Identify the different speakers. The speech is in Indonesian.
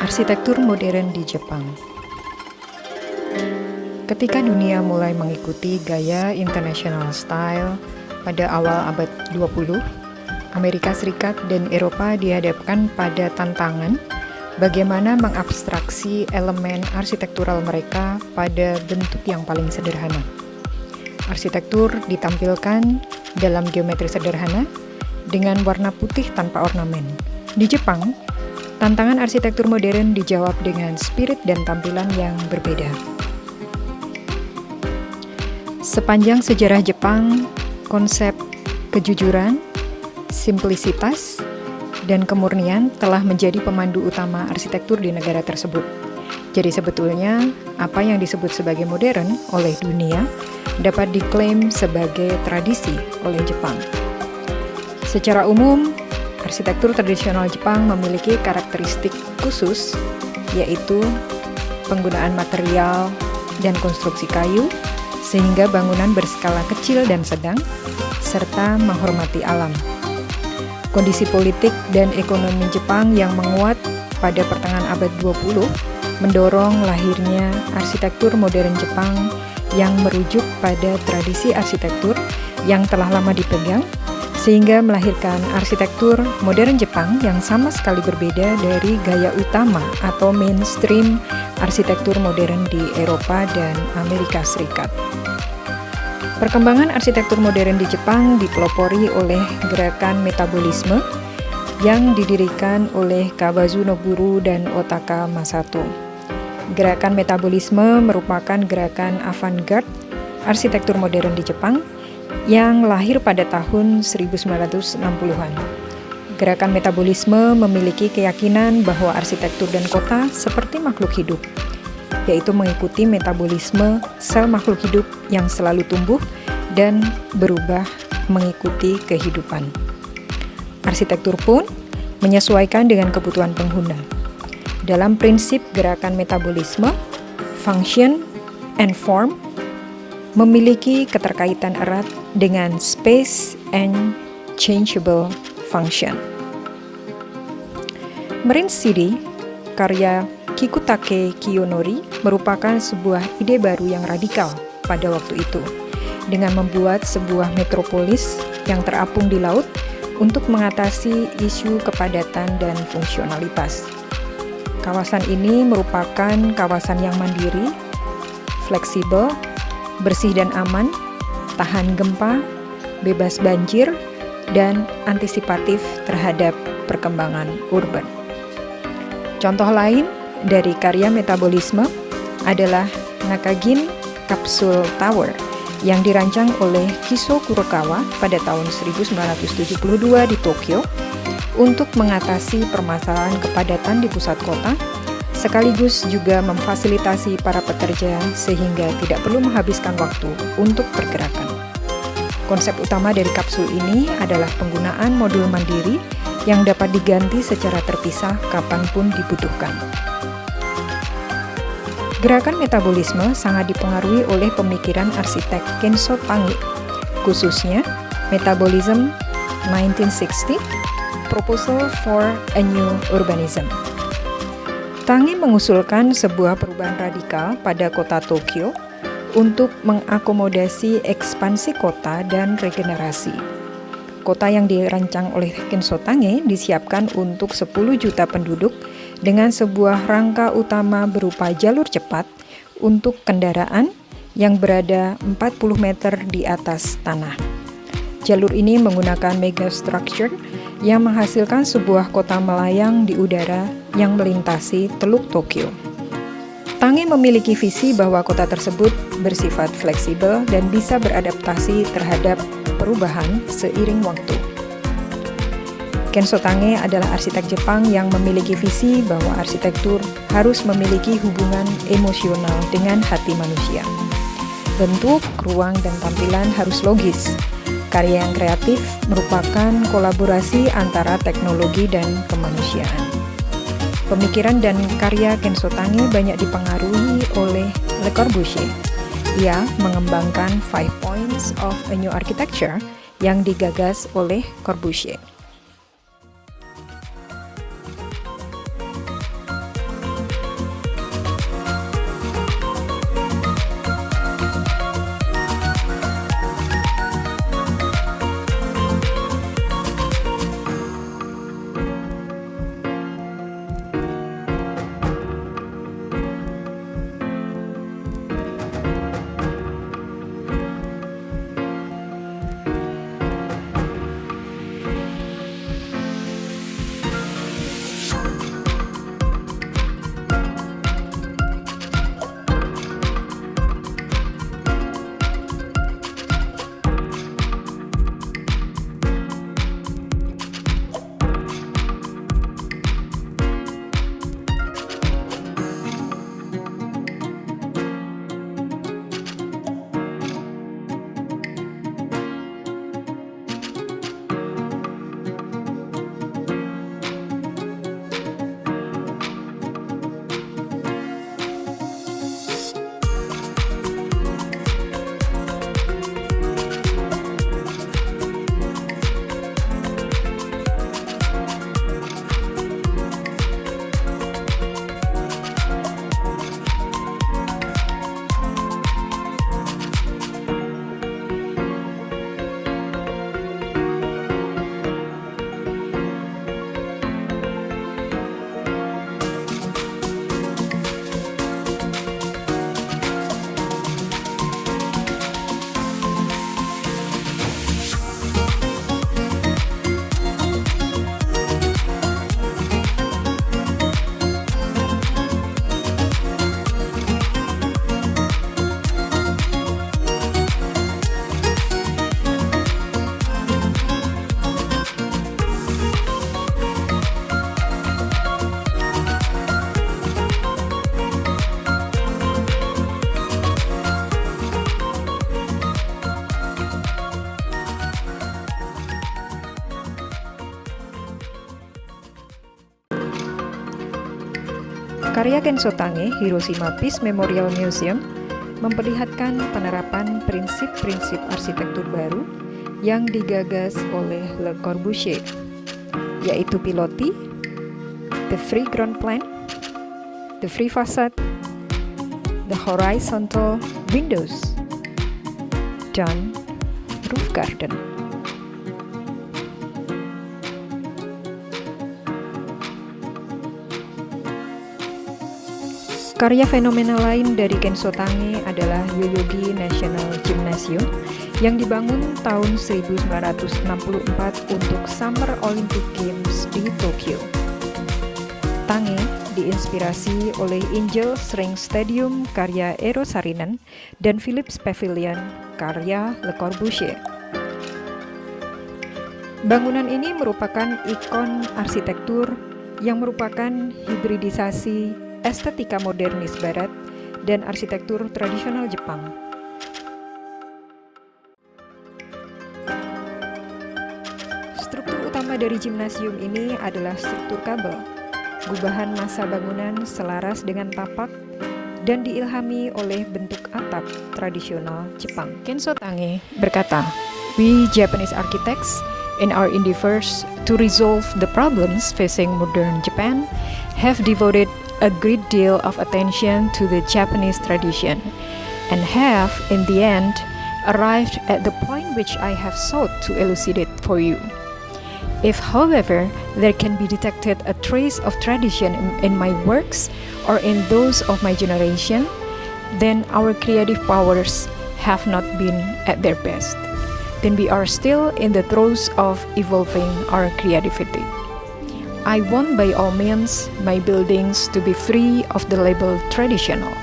Speaker 1: Arsitektur modern di Jepang. Ketika dunia mulai mengikuti gaya international style pada awal abad 20, Amerika Serikat dan Eropa dihadapkan pada tantangan bagaimana mengabstraksi elemen arsitektural mereka pada bentuk yang paling sederhana. Arsitektur ditampilkan dalam geometri sederhana dengan warna putih tanpa ornamen. Di Jepang, tantangan arsitektur modern dijawab dengan spirit dan tampilan yang berbeda. Sepanjang sejarah Jepang, konsep kejujuran, simplisitas, dan kemurnian telah menjadi pemandu utama arsitektur di negara tersebut. Jadi sebetulnya, apa yang disebut sebagai modern oleh dunia dapat diklaim sebagai tradisi oleh Jepang. Secara umum, arsitektur tradisional Jepang memiliki karakteristik khusus, yaitu penggunaan material dan konstruksi kayu, sehingga bangunan berskala kecil dan sedang, serta menghormati alam. Kondisi politik dan ekonomi Jepang yang menguat pada pertengahan abad 20 mendorong lahirnya arsitektur modern Jepang yang merujuk pada tradisi arsitektur yang telah lama dipegang, sehingga melahirkan arsitektur modern Jepang yang sama sekali berbeda dari gaya utama atau mainstream arsitektur modern di Eropa dan Amerika Serikat. Perkembangan arsitektur modern di Jepang dipelopori oleh gerakan metabolisme yang didirikan oleh Kawazu Noburu dan Otaka Masato. Gerakan metabolisme merupakan gerakan avant-garde arsitektur modern di Jepang yang lahir pada tahun 1960-an. Gerakan metabolisme memiliki keyakinan bahwa arsitektur dan kota seperti makhluk hidup, yaitu mengikuti metabolisme sel makhluk hidup yang selalu tumbuh dan berubah mengikuti kehidupan. Arsitektur pun menyesuaikan dengan kebutuhan pengguna. Dalam prinsip gerakan metabolisme, function and form memiliki keterkaitan erat dengan space and changeable function. Marine City, karya Kikutake Kiyonori, merupakan sebuah ide baru yang radikal pada waktu itu, dengan membuat sebuah metropolis yang terapung di laut untuk mengatasi isu kepadatan dan fungsionalitas. Kawasan ini merupakan kawasan yang mandiri, fleksibel, bersih dan aman, tahan gempa, bebas banjir, dan antisipatif terhadap perkembangan urban. Contoh lain dari karya metabolisme adalah Nakagin Capsule Tower yang dirancang oleh Kiso Kurokawa pada tahun 1972 di Tokyo untuk mengatasi permasalahan kepadatan di pusat kota, sekaligus juga memfasilitasi para pekerja sehingga tidak perlu menghabiskan waktu untuk pergerakan. Konsep utama dari kapsul ini adalah penggunaan modul mandiri yang dapat diganti secara terpisah kapanpun dibutuhkan. Gerakan metabolisme sangat dipengaruhi oleh pemikiran arsitek Kenso Tange, khususnya Metabolism 1960, Proposal for a New Urbanism. Tange mengusulkan sebuah perubahan radikal pada kota Tokyo untuk mengakomodasi ekspansi kota dan regenerasi. Kota yang dirancang oleh Kenso Tange disiapkan untuk 10 juta penduduk dengan sebuah rangka utama berupa jalur cepat untuk kendaraan yang berada 40 meter di atas tanah. Jalur ini menggunakan megastructure yang menghasilkan sebuah kota melayang di udara yang melintasi Teluk Tokyo. Tange memiliki visi bahwa kota tersebut bersifat fleksibel dan bisa beradaptasi terhadap perubahan seiring waktu. Kenso Tange adalah arsitek Jepang yang memiliki visi bahwa arsitektur harus memiliki hubungan emosional dengan hati manusia. Bentuk, ruang, dan tampilan harus logis. Karya yang kreatif merupakan kolaborasi antara teknologi dan kemanusiaan. Pemikiran dan karya Kenso Tange banyak dipengaruhi oleh Le Corbusier. Ia mengembangkan 5 Points of a New Architecture yang digagas oleh Corbusier. Karya Ken Sotange, Hiroshima Peace Memorial Museum, memperlihatkan penerapan prinsip-prinsip arsitektur baru yang digagas oleh Le Corbusier, yaitu Pilotis, the free ground plan, the free facade, the horizontal windows, dan roof garden. Karya fenomenal lain dari Ken Sotange adalah Yoyogi National Gymnasium yang dibangun tahun 1964 untuk Summer Olympic Games di Tokyo. Tange diinspirasi oleh Angel Ring Stadium karya Eero Saarinen dan Philips Pavilion karya Le Corbusier. Bangunan ini merupakan ikon arsitektur yang merupakan hibridisasi estetika modernis barat dan arsitektur tradisional Jepang. Struktur utama dari gimnasium ini adalah struktur kabel. Gubahan massa bangunan selaras dengan tapak dan diilhami oleh bentuk atap tradisional Jepang. Ken Sotange berkata, "We Japanese architects, in our endeavors to resolve the problems facing modern Japan, have devoted a great deal of attention to the Japanese tradition and have, in the end, arrived at the point which I have sought to elucidate for you. If, however, there can be detected a trace of tradition in my works or in those of my generation, then our creative powers have not been at their best. Then we are still in the throes of evolving our creativity. I want by all means my buildings to be free of the label traditional.